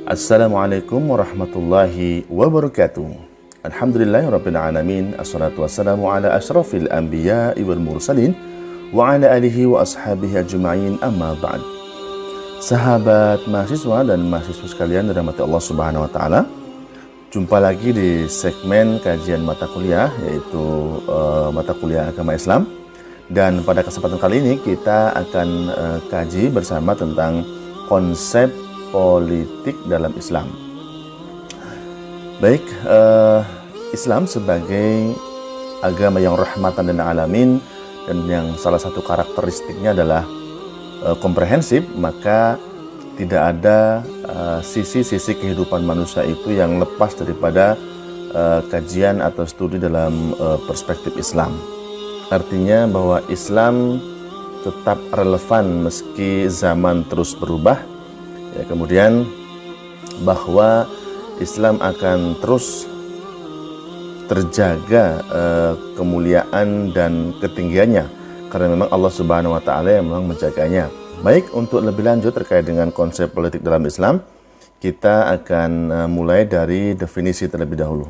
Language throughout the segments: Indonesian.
Assalamualaikum warahmatullahi wabarakatuh. Alhamdulillahirabbil alamin. Assalatu wassalamu ala asyrafil anbiya'i wal mursalin wa ala alihi wa ashabihi ajma'in, amma ba'd. Sahabat mahasiswa dan mahasiswa sekalian dirahmati Allah Subhanahu wa taala. Jumpa lagi di segmen kajian mata kuliah, yaitu mata kuliah agama Islam. Dan pada kesempatan kali ini kita akan kaji bersama tentang konsep politik dalam Islam. Baik, Islam sebagai agama yang rahmatan lil alamin dan yang salah satu karakteristiknya adalah komprehensif, maka tidak ada sisi-sisi kehidupan manusia itu yang lepas daripada kajian atau studi dalam perspektif Islam. Artinya bahwa Islam tetap relevan meski zaman terus berubah. Ya, kemudian bahwa Islam akan terus terjaga kemuliaan dan ketinggiannya karena memang Allah Subhanahu wa taala yang memang menjaganya. Baik, untuk lebih lanjut terkait dengan konsep politik dalam Islam, kita akan mulai dari definisi terlebih dahulu.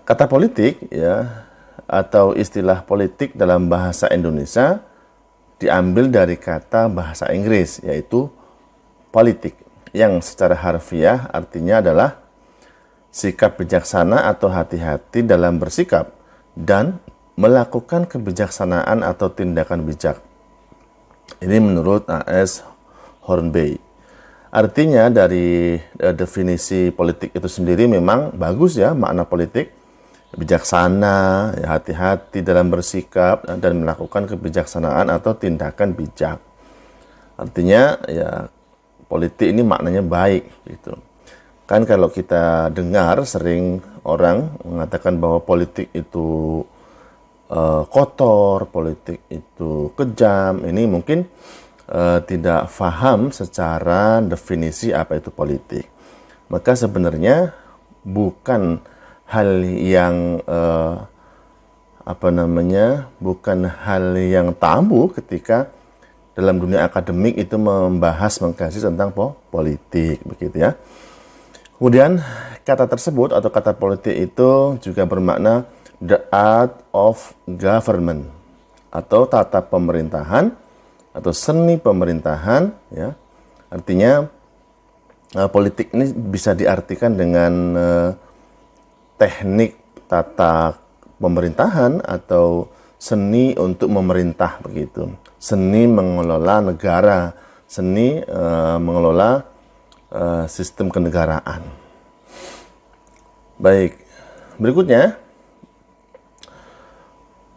Kata politik ya atau istilah politik dalam bahasa Indonesia diambil dari kata bahasa Inggris, yaitu politik, yang secara harfiah artinya adalah sikap bijaksana atau hati-hati dalam bersikap dan melakukan kebijaksanaan atau tindakan bijak. Ini menurut A.S. Hornby. Artinya dari definisi politik itu sendiri memang bagus ya, makna politik bijaksana, ya, hati-hati dalam bersikap dan melakukan kebijaksanaan atau tindakan bijak. Artinya ya politik ini maknanya baik gitu. Kan kalau kita dengar sering orang mengatakan bahwa politik itu kotor, politik itu kejam. Ini mungkin tidak paham secara definisi apa itu politik. Maka sebenarnya bukan hal yang bukan hal yang tabu ketika dalam dunia akademik itu membahas mengkaji tentang politik, begitu ya. Kemudian kata tersebut atau kata politik itu juga bermakna the art of government atau tata pemerintahan atau seni pemerintahan ya. Artinya politik ini bisa diartikan dengan teknik tata pemerintahan atau seni untuk memerintah, begitu. Seni mengelola negara, seni mengelola sistem kenegaraan. Baik, berikutnya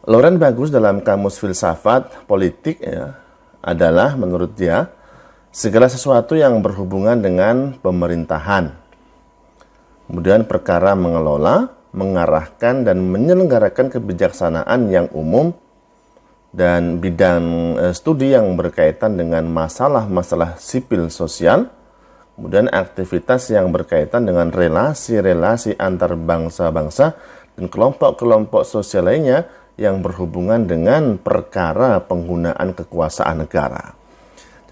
Lauren Bagus dalam Kamus Filsafat Politik ya, adalah menurut dia segala sesuatu yang berhubungan dengan pemerintahan. Kemudian perkara mengelola, mengarahkan dan menyelenggarakan kebijaksanaan yang umum dan bidang studi yang berkaitan dengan masalah-masalah sipil sosial, kemudian aktivitas yang berkaitan dengan relasi-relasi antar bangsa-bangsa dan kelompok-kelompok sosial lainnya yang berhubungan dengan perkara penggunaan kekuasaan negara.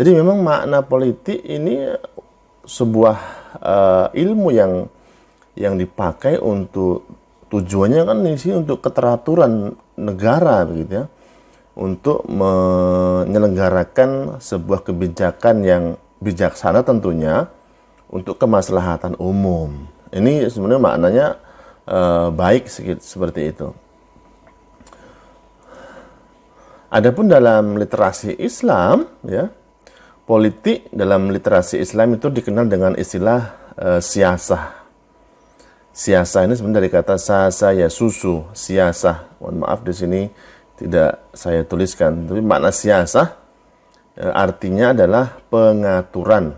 Jadi memang makna politik ini sebuah ilmu yang dipakai untuk tujuannya kan di sini untuk keteraturan negara, begitu ya. Untuk menyelenggarakan sebuah kebijakan yang bijaksana tentunya untuk kemaslahatan umum. Ini sebenarnya maknanya baik seperti itu. Adapun dalam literasi Islam ya, politik dalam literasi Islam itu dikenal dengan istilah siasah. Siasah ini sebenarnya dari kata sasa ya susu, siasah. Mohon maaf di sini tidak saya tuliskan, tapi makna siasah artinya adalah pengaturan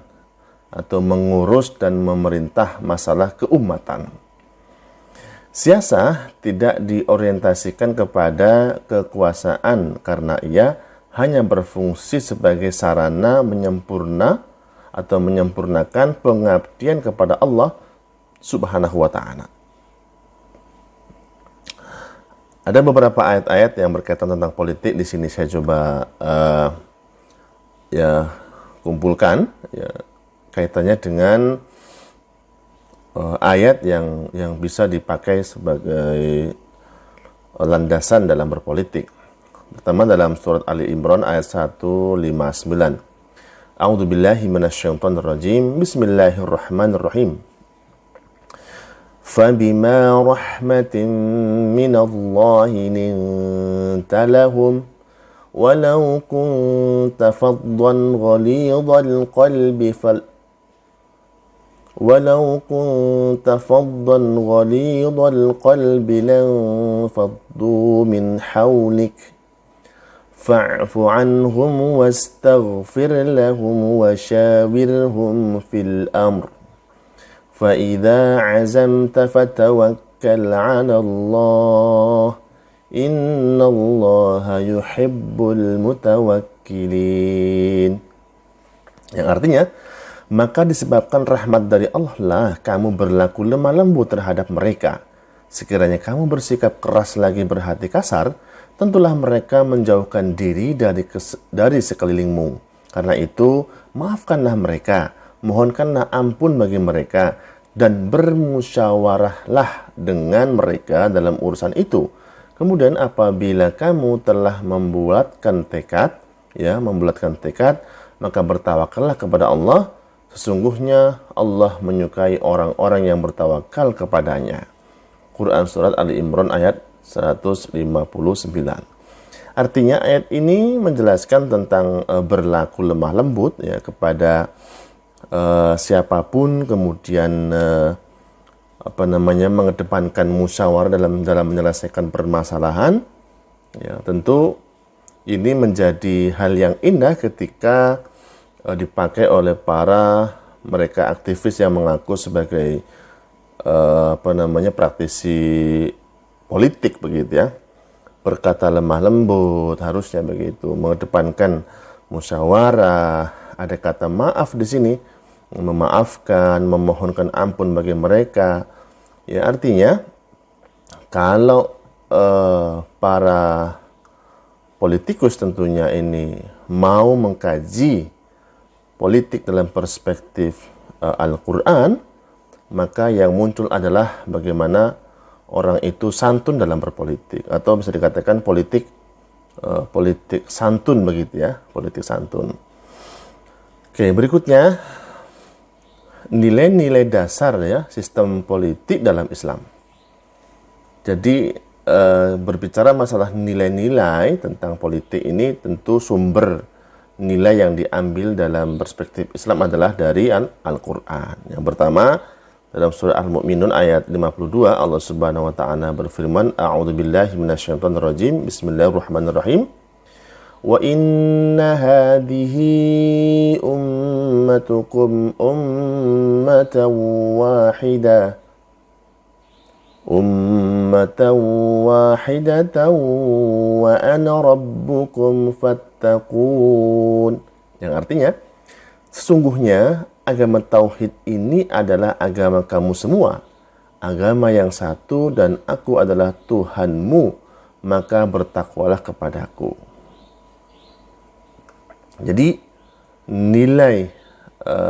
atau mengurus dan memerintah masalah keumatan. Siasah tidak diorientasikan kepada kekuasaan karena ia hanya berfungsi sebagai sarana menyempurnakan pengabdian kepada Allah Subhanahu wa ta'ala. Ada beberapa ayat-ayat yang berkaitan tentang politik. Di sini saya coba kumpulkan ya, kaitannya dengan ayat yang bisa dipakai sebagai landasan dalam berpolitik. Pertama dalam surat Ali Imran ayat 159. A'udzu billahi minasyaitonir rajim. Bismillahirrahmanirrahim. فَبِمَا رَحْمَةٍ مِّنَ اللَّهِ لِنتَ لَهُمْ وَلَوْ كُنتَ فَظًّا غَلِيظَ الْقَلْبِ لَانفَضُّوا مِنْ حَوْلِكَ فَاعْفُ عَنْهُمْ وَاسْتَغْفِرْ لَهُمْ وَشَاوِرْهُمْ فِي الْأَمْرِ فَإِذَا عَزَمْتَ فَتَوَكَّلْ عَلَى اللَّهِ إِنَّ اللَّهَ يُحِبُّ الْمُتَوَكِّلِينَ. Yang artinya, maka disebabkan rahmat dari Allah lah kamu berlaku lemah lembut terhadap mereka. Sekiranya kamu bersikap keras lagi berhati kasar, tentulah mereka menjauhkan diri dari sekelilingmu. Karena itu, maafkanlah mereka, mohonkanlah ampun bagi mereka, dan bermusyawarahlah dengan mereka dalam urusan itu. Kemudian apabila kamu telah membulatkan tekad, maka bertawakallah kepada Allah. Sesungguhnya Allah menyukai orang-orang yang bertawakal kepadanya. Quran Surat Ali Imran ayat 159. Artinya ayat ini menjelaskan tentang berlaku lemah lembut kepada siapapun, kemudian mengedepankan musyawarah dalam menyelesaikan permasalahan. Tentu ini menjadi hal yang indah ketika dipakai oleh mereka aktivis yang mengaku sebagai praktisi politik begitu ya. Berkata lemah lembut, harusnya begitu, mengedepankan musyawarah, ada kata maaf di sini, memaafkan, memohonkan ampun bagi mereka. Ya, artinya kalau para politikus tentunya ini mau mengkaji politik dalam perspektif Al-Quran, maka yang muncul adalah bagaimana orang itu santun dalam berpolitik, atau bisa dikatakan politik santun begitu ya, politik santun. Oke, berikutnya nilai-nilai dasar ya sistem politik dalam Islam. Jadi berbicara masalah nilai-nilai tentang politik ini, tentu sumber nilai yang diambil dalam perspektif Islam adalah dari Al-Quran. Yang pertama, dalam surah Al-Mu'minun ayat 52, Allah Subhanahu wa taala berfirman, A'udzubillahi minasyaitonirrajim. Bismillahirrahmanirrahim. Wa inna hadhihi ummatukum ummatan wahidatan wa ana rabbukum fattaqun. Yang artinya, sesungguhnya agama tauhid ini adalah agama kamu semua, agama yang satu, dan aku adalah Tuhanmu, maka bertakwalah kepadaku. Jadi nilai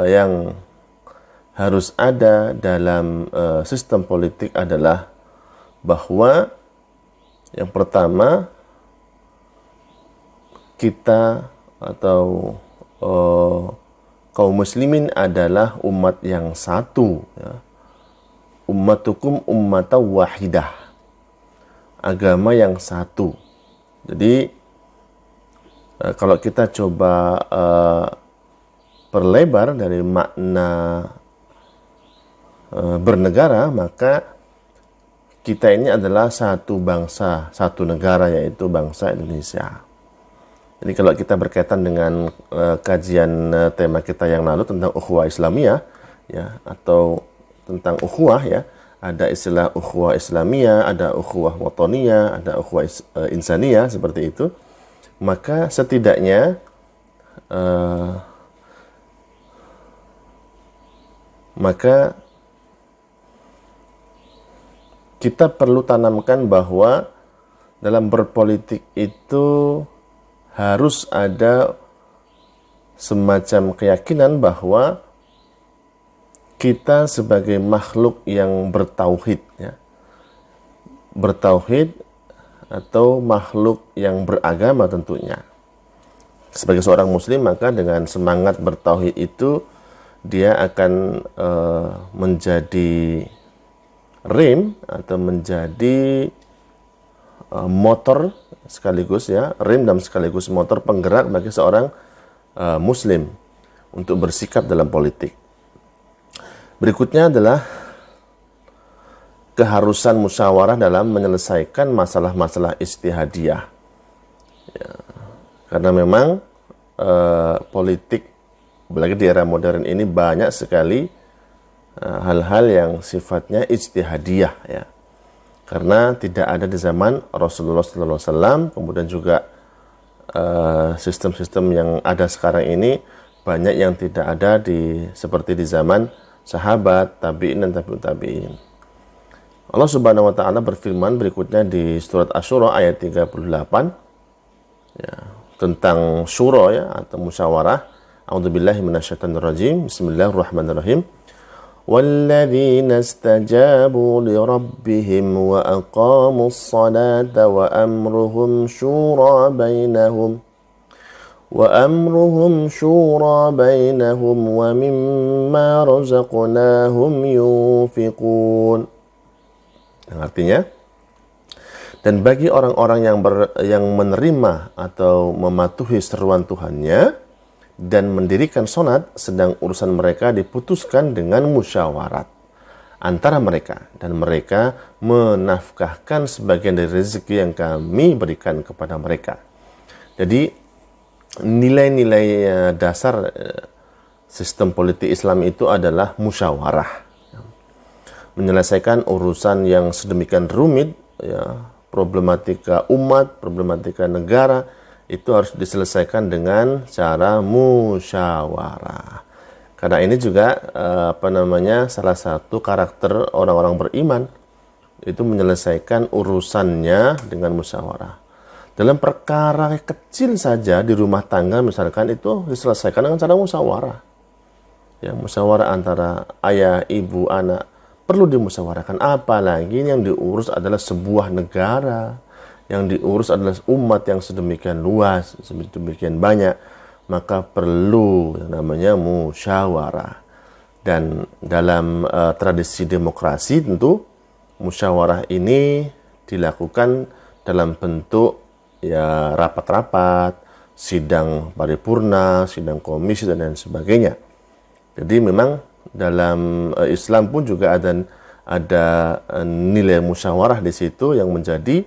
yang harus ada dalam sistem politik adalah bahwa yang pertama, kita atau kaum muslimin adalah umat yang satu ya. Ummatukum ummatan wahidah, agama yang satu. Jadi kalau kita coba perlebar dari makna bernegara, maka kita ini adalah satu bangsa, satu negara, yaitu bangsa Indonesia. Jadi kalau kita berkaitan dengan kajian tema kita yang lalu tentang ukhuwah Islamiyah ya, atau tentang ukhuwah ya, ada istilah ukhuwah Islamiyah, ada ukhuwah wataniyah, ada ukhuwah insaniyah, seperti itu. Maka setidaknya maka kita perlu tanamkan bahwa dalam berpolitik itu harus ada semacam keyakinan bahwa kita sebagai makhluk yang bertauhid, ya, bertauhid atau makhluk yang beragama tentunya. Sebagai seorang muslim, maka dengan semangat bertauhid itu dia akan menjadi rem atau menjadi motor sekaligus, ya, rem dan sekaligus motor penggerak bagi seorang muslim untuk bersikap dalam politik. Berikutnya adalah keharusan musyawarah dalam menyelesaikan masalah-masalah ijtihadiyah. Ya, karena memang politik, apalagi di era modern ini, banyak sekali hal-hal yang sifatnya ijtihadiyah, ya. Karena tidak ada di zaman Rasulullah SAW, kemudian juga sistem-sistem yang ada sekarang ini banyak yang tidak ada seperti di zaman sahabat, tabi'in dan tabi'ut tabi'in. Allah Subhanahu wa taala berfirman berikutnya di surat Asy-Syura ayat 38, ya, tentang syura, ya, atau musyawarah. A'udzubillahi minasyaitonir rajim. Bismillahirrahmanirrahim. Walladzina istajabu li rabbihim wa aqamus salata wa amruhum syura bainahum wa mimma razaqnahum yunfiqun. Artinya, dan bagi orang-orang yang menerima atau mematuhi seruan Tuhannya dan mendirikan salat, sedang urusan mereka diputuskan dengan musyawarat antara mereka, dan mereka menafkahkan sebagian dari rezeki yang kami berikan kepada mereka. Jadi nilai-nilai dasar sistem politik Islam itu adalah musyawarah. Menyelesaikan urusan yang sedemikian rumit, ya, problematika umat, problematika negara, itu harus diselesaikan dengan cara musyawarah. Karena ini juga salah satu karakter orang-orang beriman, itu menyelesaikan urusannya dengan musyawarah. Dalam perkara kecil saja di rumah tangga misalkan, itu diselesaikan dengan cara musyawarah. Ya, musyawarah antara ayah, ibu, anak perlu dimusyawarahkan. Apalagi yang diurus adalah sebuah negara, yang diurus adalah umat yang sedemikian luas, sedemikian banyak, maka perlu yang namanya musyawarah. Dan dalam tradisi demokrasi tentu musyawarah ini dilakukan dalam bentuk, ya, rapat-rapat, sidang paripurna, sidang komisi, dan lain sebagainya. Jadi memang dalam Islam pun juga ada nilai musyawarah di situ yang menjadi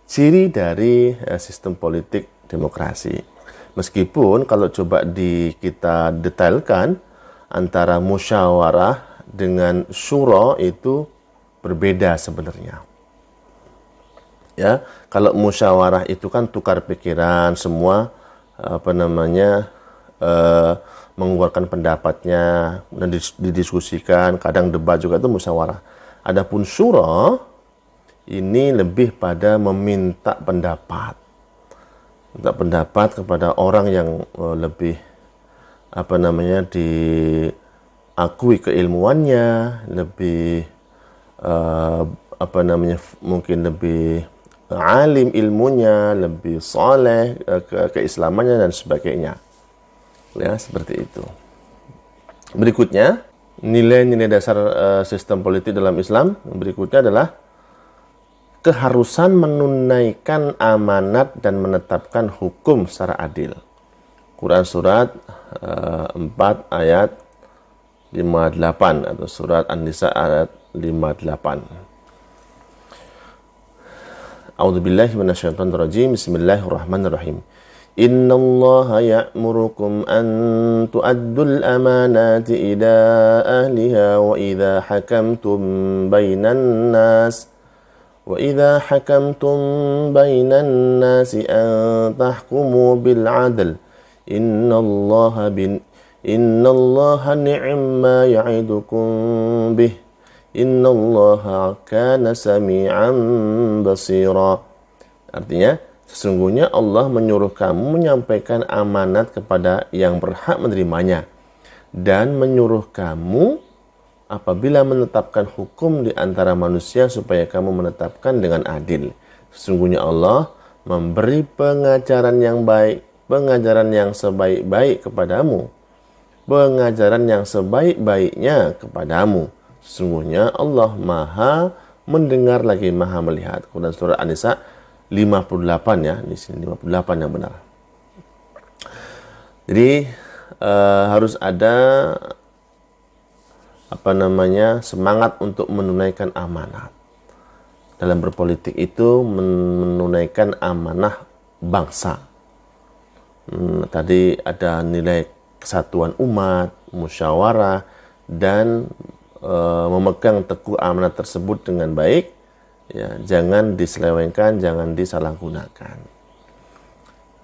ciri dari sistem politik demokrasi. Meskipun kalau coba kita detailkan, antara musyawarah dengan syura itu berbeda sebenarnya. Ya, kalau musyawarah itu kan tukar pikiran, semua mengeluarkan pendapatnya dan didiskusikan, kadang debat juga, itu musyawarah. Adapun syura ini lebih pada meminta pendapat. Minta pendapat kepada orang yang lebih diakui keilmuannya, lebih mungkin lebih alim ilmunya, lebih saleh keislamannya dan sebagainya. Ya, seperti itu. Berikutnya, nilai-nilai dasar sistem politik dalam Islam berikutnya adalah keharusan menunaikan amanat dan menetapkan hukum secara adil. Quran surat 4 ayat 58 atau surat An-Nisa ayat 58. A'udzubillahi minasyaitonir rajim. Bismillahirrahmanirrahim. Innallaha ya'murukum an tu'addul amanati ila ahliha wa idza hakamtum bainan nas an tahkumu bil 'adl. Innallaha ni'ma ya'idukum bih. Innallaha kana sami'an basira. Artinya, sesungguhnya Allah menyuruh kamu menyampaikan amanat kepada yang berhak menerimanya, dan menyuruh kamu apabila menetapkan hukum di antara manusia supaya kamu menetapkan dengan adil. Sesungguhnya Allah memberi pengajaran yang baik, pengajaran yang sebaik-baik kepadamu, pengajaran yang sebaik-baiknya kepadamu. Sesungguhnya Allah Maha mendengar lagi Maha melihat. Quran surah An-Nisa 58 ya, di sini 58 yang benar. Jadi harus ada semangat untuk menunaikan amanat. Dalam berpolitik itu menunaikan amanah bangsa. Tadi ada nilai kesatuan umat, musyawarah, dan memegang teguh amanat tersebut dengan baik. Ya, jangan diselewengkan, jangan disalahgunakan.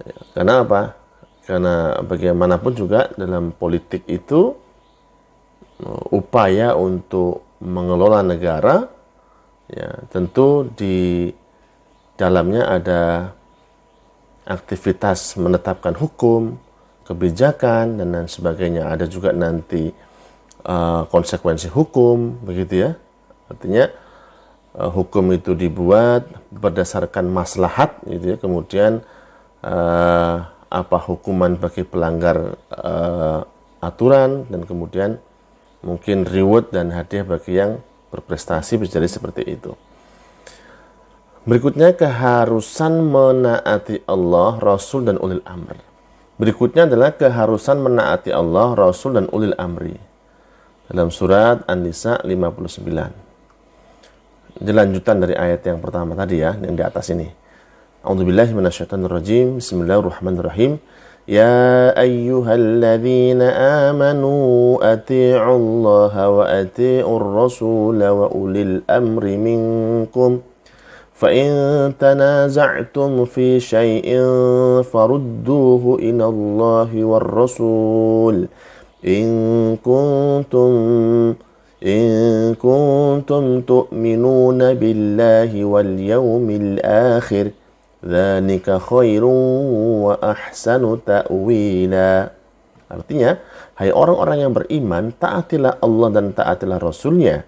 Ya, karena apa? Karena bagaimanapun juga dalam politik itu upaya untuk mengelola negara, ya tentu di dalamnya ada aktivitas menetapkan hukum, kebijakan, dan lain sebagainya. Ada juga nanti konsekuensi hukum, begitu ya. Artinya hukum itu dibuat berdasarkan maslahat, gitu ya. Kemudian apa hukuman bagi pelanggar aturan, dan kemudian mungkin reward dan hadiah bagi yang berprestasi, bisa jadi seperti itu. Berikutnya, keharusan menaati Allah, Rasul, dan ulil amr. Berikutnya adalah keharusan menaati Allah, Rasul, dan ulil amri. Dalam surat An-Nisa 59. Ini lanjutan dari ayat yang pertama tadi ya, yang di atas ini. A'udzubillahi minasyaitonirrajim. Bismillahirrahmanirrahim. Ya ayyuhalladzina amanu ati'ullaha wa ati'ur rasul wa ulil amri minkum. Fa in tanaza'tum fi syai'in farudduhu ila Allahi war rasul. In kuntum tu'minuna billahi wal yawmil akhir. Dzalika khairun wa ahsanu ta'wila. Artinya, hai orang-orang yang beriman, taatilah Allah dan taatilah Rasul-Nya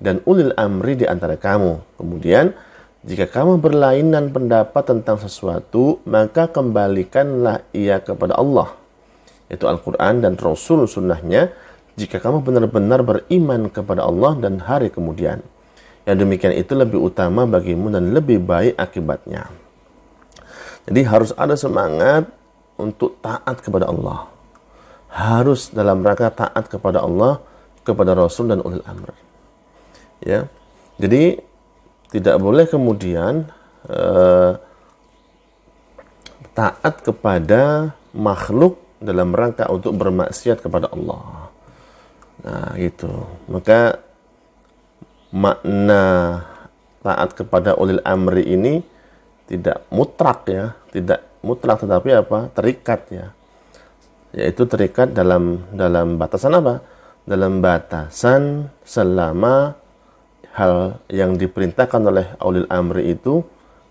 dan ulil amri di antara kamu. Kemudian, jika kamu berlainan pendapat tentang sesuatu, maka kembalikanlah ia kepada Allah, yaitu Al-Quran dan Rasul sunnahnya, jika kamu benar-benar beriman kepada Allah dan hari kemudian. Yang demikian itu lebih utama bagimu dan lebih baik akibatnya. Jadi harus ada semangat untuk taat kepada Allah. Harus dalam rangka taat kepada Allah, kepada Rasul dan ulil amr. Ya. Jadi tidak boleh kemudian taat kepada makhluk dalam rangka untuk bermaksiat kepada Allah. Nah, gitu. Maka makna taat kepada ulil amri ini tidak mutlak ya, tidak mutlak, tetapi apa? Terikat ya. Yaitu terikat dalam batasan apa? Dalam batasan selama hal yang diperintahkan oleh ulil amri itu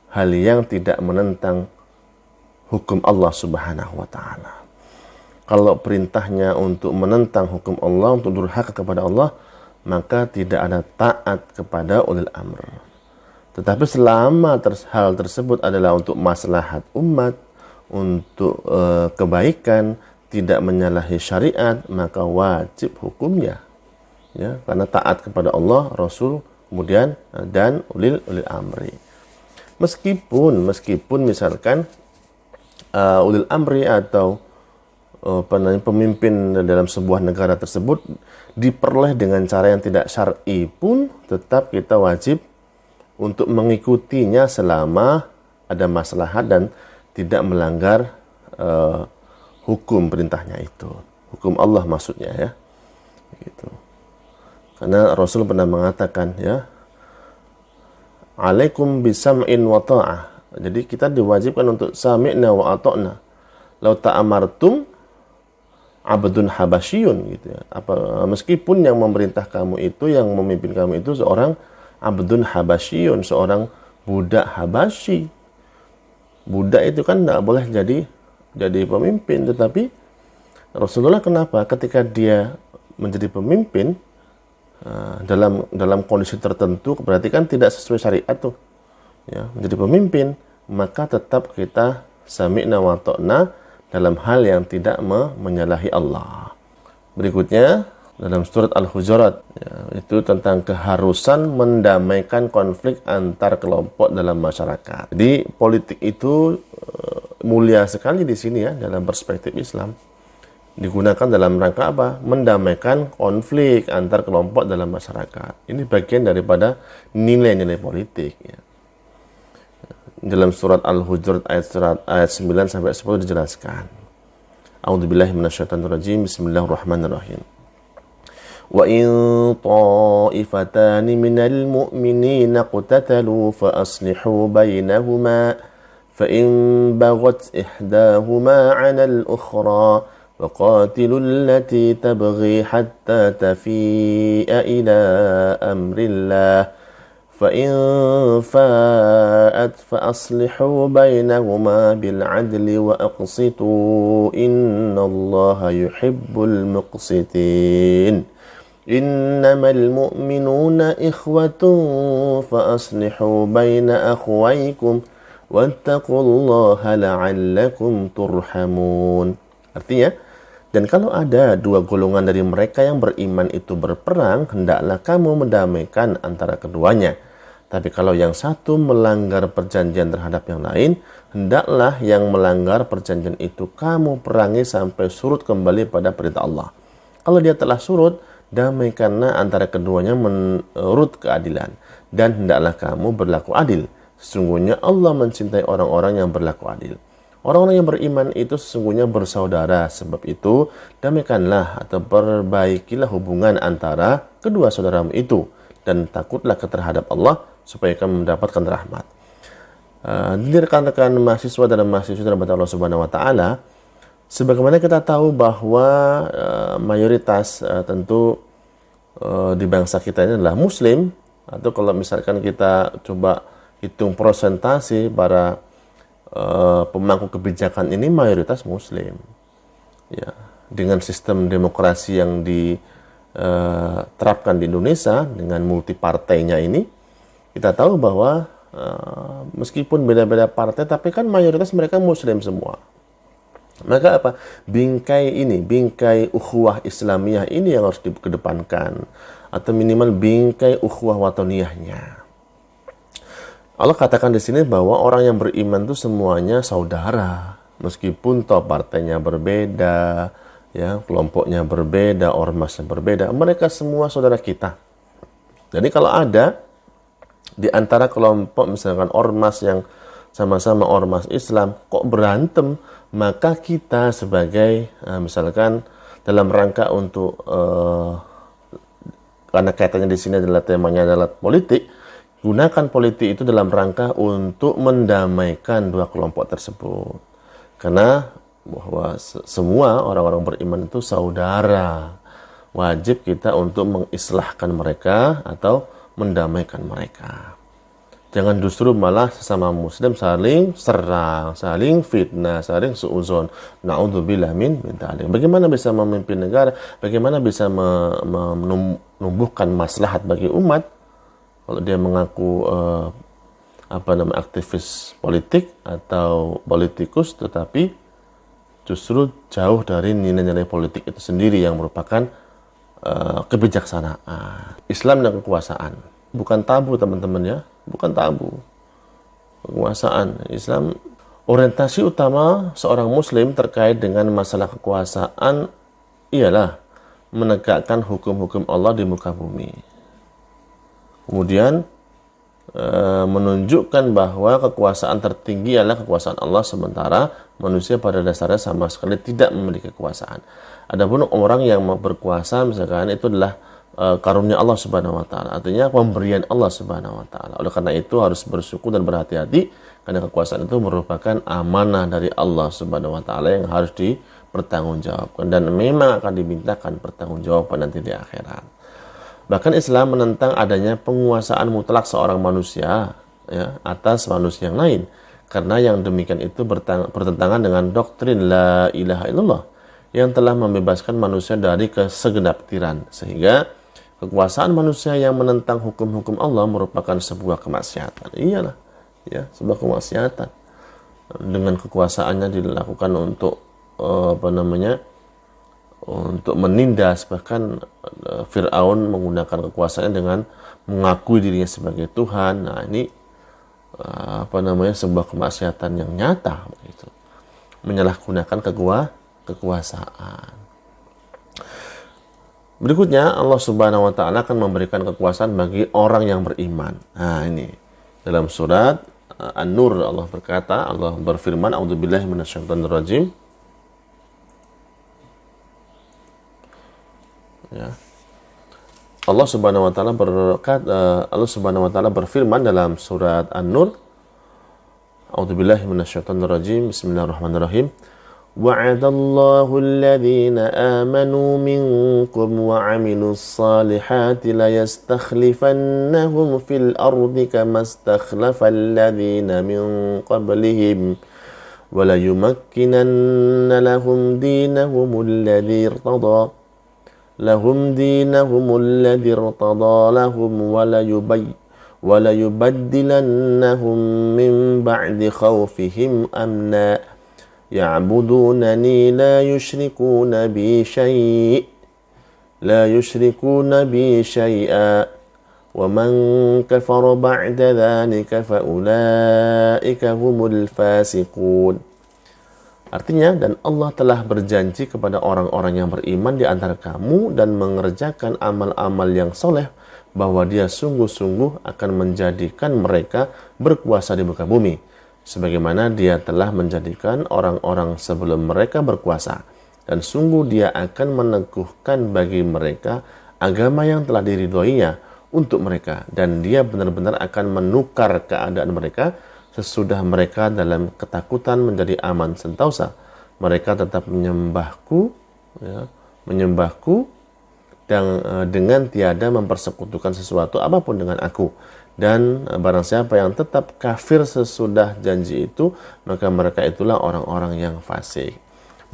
hal yang tidak menentang hukum Allah Subhanahu wa taala. Kalau perintahnya untuk menentang hukum Allah, untuk durhaka kepada Allah, maka tidak ada taat kepada ulil amr. Tetapi selama hal tersebut adalah untuk maslahat umat, untuk kebaikan, tidak menyalahi syariat, maka wajib hukumnya. Ya, karena taat kepada Allah, Rasul, kemudian dan ulil amri. Meskipun misalkan ulil amri atau pemimpin dalam sebuah negara tersebut diperoleh dengan cara yang tidak syar'i pun, tetap kita wajib untuk mengikutinya selama ada maslahat dan tidak melanggar hukum perintahnya itu. Hukum Allah maksudnya ya. Gitu. Karena Rasul pernah mengatakan ya, alaikum bisam'in wa ta'ah. Jadi kita diwajibkan untuk sami'na wa ata'na. Lau ta'amartum abdun habasyun gitu ya. Meskipun yang memerintah kamu itu, yang memimpin kamu itu seorang abdun habasyun, seorang budak Habasyi. Budak itu kan tidak boleh jadi pemimpin, tetapi Rasulullah kenapa ketika dia menjadi pemimpin dalam kondisi tertentu berarti kan tidak sesuai syariat tuh, ya, menjadi pemimpin, maka tetap kita sami'na wa ta'na dalam hal yang tidak menyalahi Allah. Berikutnya dalam surat Al-Hujurat, ya, itu tentang keharusan mendamaikan konflik antar kelompok dalam masyarakat. Jadi politik itu mulia sekali di sini ya, dalam perspektif Islam. Digunakan dalam rangka apa? Mendamaikan konflik antar kelompok dalam masyarakat. Ini bagian daripada nilai-nilai politik ya. Dalam surat Al-Hujurat ayat 9 sampai 10 dijelaskan. A'udzubillahi minasyaitonirrajim. Bismillahirrahmanirrahim. Wa in ta'ifatani minal mu'minina qatatalu fa aslihu bainahuma fa in baghat ihdahuma 'ala al-ukhra wa qatilu allati tabghi hatta tafi'a ila amrillah فإن فاءت فأصلحوا بينهما بالعدل وأقسطوا إن الله يحب المقسطين إنما المؤمنون إخوة فأصلحوا بين أخويكم واتقوا الله لعلكم ترحمون. Artinya, dan kalau ada dua golongan dari mereka yang beriman itu berperang, hendaklah kamu mendamaikan antara keduanya. Tapi kalau yang satu melanggar perjanjian terhadap yang lain, hendaklah yang melanggar perjanjian itu kamu perangi sampai surut kembali pada perintah Allah. Kalau dia telah surut, damaikanlah antara keduanya menurut keadilan. Dan hendaklah kamu berlaku adil. Sesungguhnya Allah mencintai orang-orang yang berlaku adil. Orang-orang yang beriman itu sesungguhnya bersaudara. Sebab itu, damaikanlah atau perbaikilah hubungan antara kedua saudaramu itu. Dan takutlah terhadap Allah supaya kamu mendapatkan rahmat. Jadi rekan-rekan mahasiswa dan mahasiswa dalam Allah Subhanahu wa taala, sebagaimana kita tahu bahwa mayoritas tentu di bangsa kita ini adalah muslim, atau kalau misalkan kita coba hitung persentase para pemangku kebijakan ini mayoritas muslim. Ya, dengan sistem demokrasi yang diterapkan di Indonesia dengan multipartainya ini, kita tahu bahwa meskipun beda-beda partai, tapi kan mayoritas mereka muslim semua. Maka apa? Bingkai ukhuwah Islamiyah ini yang harus dikedepankan, atau minimal bingkai ukhuwah watoniyahnya. Allah katakan di sini bahwa orang yang beriman itu semuanya saudara, meskipun toh partainya berbeda, ya, kelompoknya berbeda, ormasnya berbeda, mereka semua saudara kita. Jadi kalau ada di antara kelompok misalkan ormas yang sama-sama ormas Islam kok berantem, maka kita sebagai misalkan dalam rangka untuk karena kaitannya di sini adalah temanya adalah politik, gunakan politik itu dalam rangka untuk mendamaikan dua kelompok tersebut. Karena bahwa semua orang-orang beriman itu saudara, wajib kita untuk mengislahkan mereka atau mendamaikan mereka. Jangan justru malah sesama muslim saling serang, saling fitnah, saling suuzon. Na'udzubillah min dzalik. Bagaimana bisa memimpin negara? Bagaimana bisa menumbuhkan maslahat bagi umat kalau dia mengaku aktivis politik atau politikus, tetapi justru jauh dari nilai-nilai politik itu sendiri yang merupakan kebijaksanaan. Islam dan kekuasaan bukan tabu, teman-teman ya, bukan tabu. Kekuasaan Islam, orientasi utama seorang muslim terkait dengan masalah kekuasaan ialah menegakkan hukum-hukum Allah di muka bumi. Kemudian menunjukkan bahwa kekuasaan tertinggi adalah kekuasaan Allah, sementara manusia pada dasarnya sama sekali tidak memiliki kekuasaan. Adapun orang yang berkuasa misalkan itu adalah karunia Allah Subhanahu wa taala, artinya pemberian Allah Subhanahu wa taala. Oleh karena itu harus bersyukur dan berhati-hati, karena kekuasaan itu merupakan amanah dari Allah Subhanahu wa taala yang harus dipertanggungjawabkan dan memang akan dimintakan pertanggungjawaban nanti di akhirat. Bahkan Islam menentang adanya penguasaan mutlak seorang manusia ya atas manusia yang lain, karena yang demikian itu bertentangan dengan doktrin la ilaha illallah yang telah membebaskan manusia dari kesegenap tiran. Sehingga kekuasaan manusia yang menentang hukum-hukum Allah merupakan sebuah kemaksiatan. Iyalah, ya, sebuah kemaksiatan. Dengan kekuasaannya dilakukan untuk untuk menindas, bahkan Fir'aun menggunakan kekuasaannya dengan mengakui dirinya sebagai Tuhan. Nah, ini sebuah kemaksiatan yang nyata, begitu. Menyalahgunakan kekuasaan. Berikutnya, Allah Subhanahu wa taala akan memberikan kekuasaan bagi orang yang beriman. Nah, ini dalam surat An-Nur Allah berkata, Allah berfirman, "A'udzubillahi minasyaitonirrajim." Ya. Allah Subhanahu wa taala berfirman dalam surat An-Nur, "A'udzubillahi minasyaitonirrajim. Bismillahirrahmanirrahim. Wa'adallahu alladhina amanu minkum wa 'amilus salihati la yastakhlifannahum fil ardi kama istakhlafal ladzina min qablihim wa la yumakkinanna lahum dinahumul ladzi irtada lahum wa la yubaddilannahum min ba'di khawfihim amna ya'budunani la yushrikuna bi syai'a wa man kafara ba'da dhalika fa ulaika humul fasiqun." Artinya, dan Allah telah berjanji kepada orang-orang yang beriman di antara kamu dan mengerjakan amal-amal yang soleh, bahwa Dia sungguh-sungguh akan menjadikan mereka berkuasa di muka bumi, sebagaimana Dia telah menjadikan orang-orang sebelum mereka berkuasa. Dan sungguh Dia akan meneguhkan bagi mereka agama yang telah diridhoinya untuk mereka, dan Dia benar-benar akan menukar keadaan mereka sesudah mereka dalam ketakutan menjadi aman sentosa. Mereka tetap menyembahku dan dengan tiada mempersekutukan sesuatu apapun dengan aku. Dan barang siapa yang tetap kafir sesudah janji itu, maka mereka itulah orang-orang yang fasik.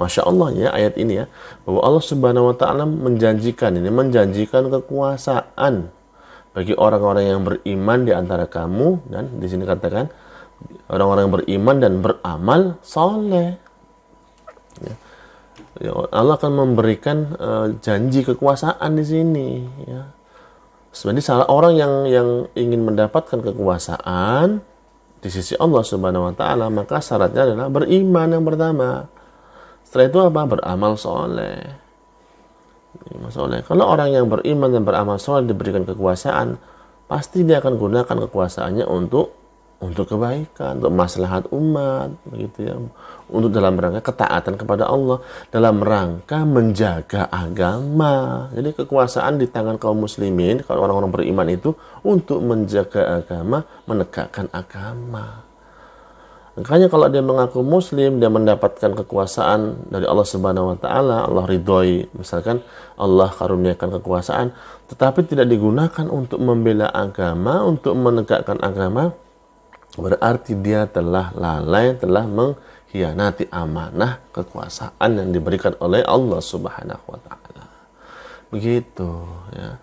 Masya Allah ya, ayat ini ya, bahwa Allah Subhanahu wa taala menjanjikan kekuasaan bagi orang-orang yang beriman di antara kamu, dan di sini katakan orang-orang yang beriman dan beramal soleh. Ya, Allah akan memberikan janji kekuasaan di sini. Ya. Sebenarnya salah orang yang ingin mendapatkan kekuasaan di sisi Allah Subhanahu wa taala, maka syaratnya adalah beriman yang pertama. Setelah itu apa? Beramal soleh. Kalau orang yang beriman dan beramal soleh diberikan kekuasaan, pasti dia akan gunakan kekuasaannya untuk kebaikan, untuk maslahat umat, begitu ya, untuk dalam rangka ketaatan kepada Allah, dalam rangka menjaga agama. Jadi kekuasaan di tangan kaum muslimin, kalau orang-orang beriman itu untuk menjaga agama, menegakkan agama. Makanya kalau dia mengaku muslim, dia mendapatkan kekuasaan dari Allah Subhanahu wa taala, Allah ridhoi, misalkan Allah karuniakan kekuasaan, tetapi tidak digunakan untuk membela agama, untuk menegakkan agama, berarti dia telah lalai, telah mengkhianati amanah kekuasaan yang diberikan oleh Allah Subhanahu wa taala. Begitu ya.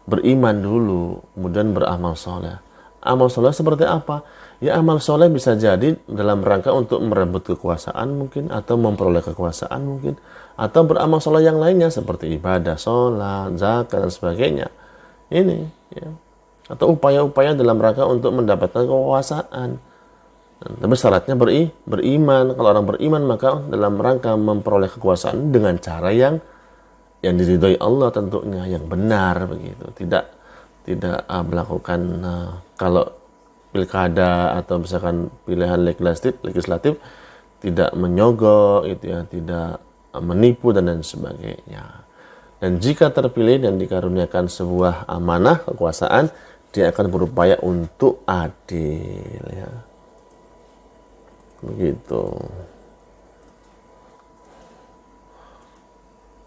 Beriman dulu, kemudian beramal soleh. Amal soleh seperti apa? Ya, amal soleh bisa jadi dalam rangka untuk merebut kekuasaan mungkin, atau memperoleh kekuasaan mungkin, atau beramal soleh yang lainnya seperti ibadah, sholat, zakat, dan sebagainya. Ini ya. Atau upaya-upaya dalam rangka untuk mendapatkan kekuasaan. Tapi syaratnya beriman. Kalau orang beriman, maka dalam rangka memperoleh kekuasaan dengan cara yang diridhoi Allah tentunya, yang benar begitu. Tidak melakukan kalau pilkada atau misalkan pilihan legislatif tidak menyogok gitu ya, tidak menipu dan lain sebagainya. Dan jika terpilih dan dikaruniakan sebuah amanah kekuasaan, dia akan berupaya untuk adil ya. Begitu.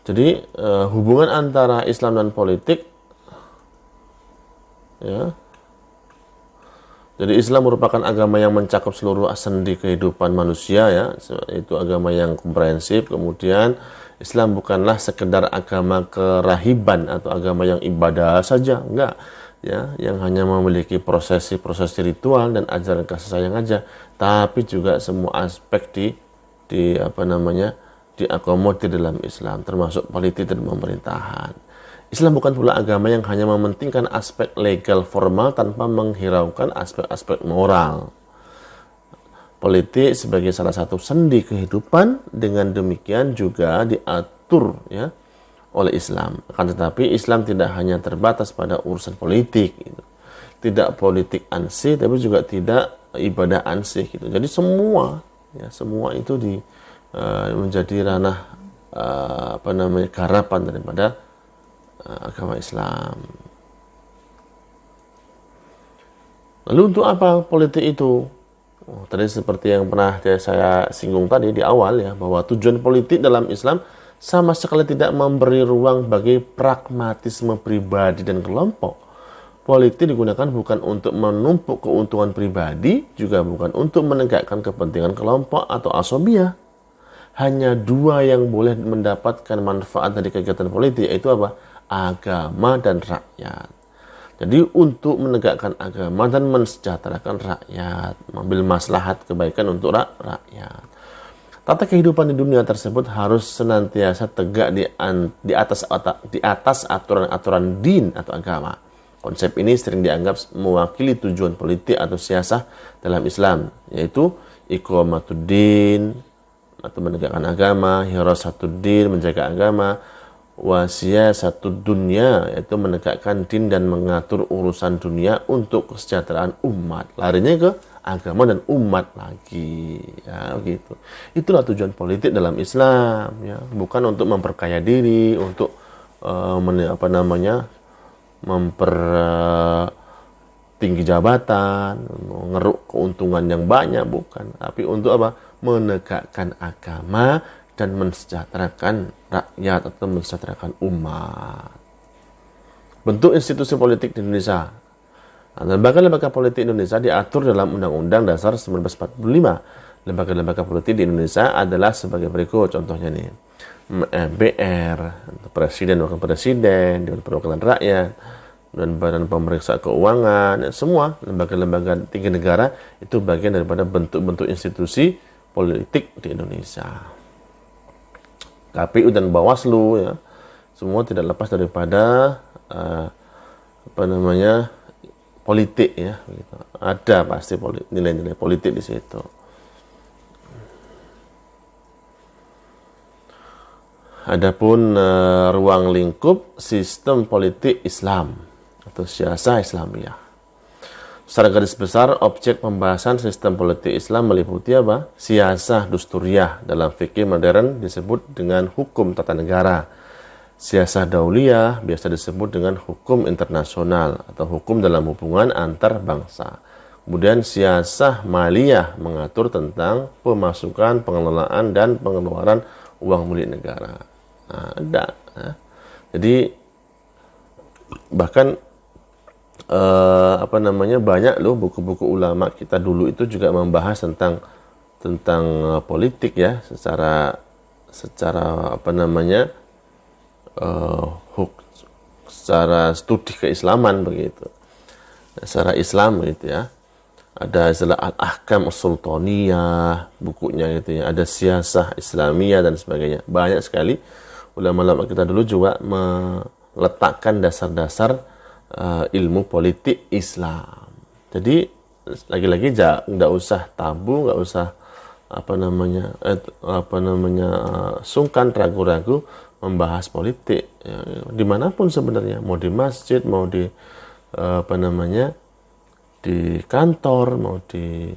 Jadi hubungan antara Islam dan politik ya. Jadi Islam merupakan agama yang mencakup seluruh sendi kehidupan manusia ya. Itu agama yang komprehensif. Kemudian Islam bukanlah sekedar agama kerahiban atau agama yang ibadah saja, enggak. Ya, yang hanya memiliki prosesi ritual dan ajaran kasih sayang aja, tapi juga semua aspek di apa namanya diakomodir dalam Islam, termasuk politik dan pemerintahan. Islam bukan pula agama yang hanya mementingkan aspek legal formal tanpa menghiraukan aspek-aspek moral. Politik sebagai salah satu sendi kehidupan, dengan demikian juga diatur ya oleh Islam. Akan tetapi Islam tidak hanya terbatas pada urusan politik, gitu. Tidak politik ansih, tapi juga tidak ibadah ansih, gitu. Jadi semua itu menjadi ranah garapan daripada agama Islam. Lalu untuk apa politik itu? Tadi seperti yang pernah saya singgung tadi di awal ya, bahwa tujuan politik dalam Islam sama sekali tidak memberi ruang bagi pragmatisme pribadi dan kelompok. Politik digunakan bukan untuk menumpuk keuntungan pribadi, juga bukan untuk menegakkan kepentingan kelompok atau asobiah. Hanya dua yang boleh mendapatkan manfaat dari kegiatan politik, yaitu apa? Agama dan rakyat. Jadi untuk menegakkan agama dan mensejahterakan rakyat, mengambil maslahat kebaikan untuk rakyat. Tata kehidupan di dunia tersebut harus senantiasa tegak di atas aturan-aturan din atau agama. Konsep ini sering dianggap mewakili tujuan politik atau siasah dalam Islam, yaitu iqamatuddin atau menegakkan agama, hirasatuddin menjaga agama, wasiyasatu dunya yaitu menegakkan din dan mengatur urusan dunia untuk kesejahteraan umat. Larinya ke agama dan umat lagi, ya begitu. Itulah tujuan politik dalam Islam, ya, bukan untuk memperkaya diri, untuk mempertinggi jabatan, mengeruk keuntungan yang banyak, bukan. Tapi untuk apa? Menegakkan agama dan mensejahterakan rakyat atau mensejahterakan umat. Bentuk institusi politik di Indonesia. Lembaga-lembaga politik Indonesia diatur dalam Undang-Undang Dasar 1945. Lembaga-lembaga politik di Indonesia adalah sebagai berikut. Contohnya nih, MPR, Presiden, Wakil Presiden, Dewan Perwakilan Rakyat, dan Badan Pemeriksa Keuangan, semua lembaga-lembaga tinggi negara itu bagian daripada bentuk-bentuk institusi politik di Indonesia. KPU dan Bawaslu, ya, semua tidak lepas daripada politik, ya, gitu. Ada pasti nilai-nilai politik di situ. Adapun ruang lingkup sistem politik Islam atau siasah Islamiyah. Secara garis besar, objek pembahasan sistem politik Islam meliputi apa? Siasah dusturiyah, dalam fikih modern disebut dengan hukum tata negara. Siasah dauliyah biasa disebut dengan hukum internasional atau hukum dalam hubungan antar bangsa. Kemudian siasah maliyah mengatur tentang pemasukan, pengelolaan, dan pengeluaran uang milik negara. Nah, ada. Ya. Jadi bahkan banyak loh buku-buku ulama kita dulu itu juga membahas tentang politik, ya, secara secara studi keislaman begitu, secara Islam gitu, ya. Ada istilah al-ahkam as-sultaniyah bukunya gitu, ya. Ada siasah Islamiyah dan sebagainya. Banyak sekali ulama-ulama kita dulu juga meletakkan dasar-dasar ilmu politik Islam. Jadi lagi-lagi nggak usah tabu, nggak usah sungkan, ragu-ragu membahas politik, ya, dimanapun sebenarnya, mau di masjid, mau di di kantor, mau di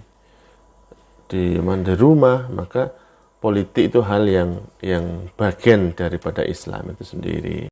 rumah, maka politik itu hal yang bagian daripada Islam itu sendiri.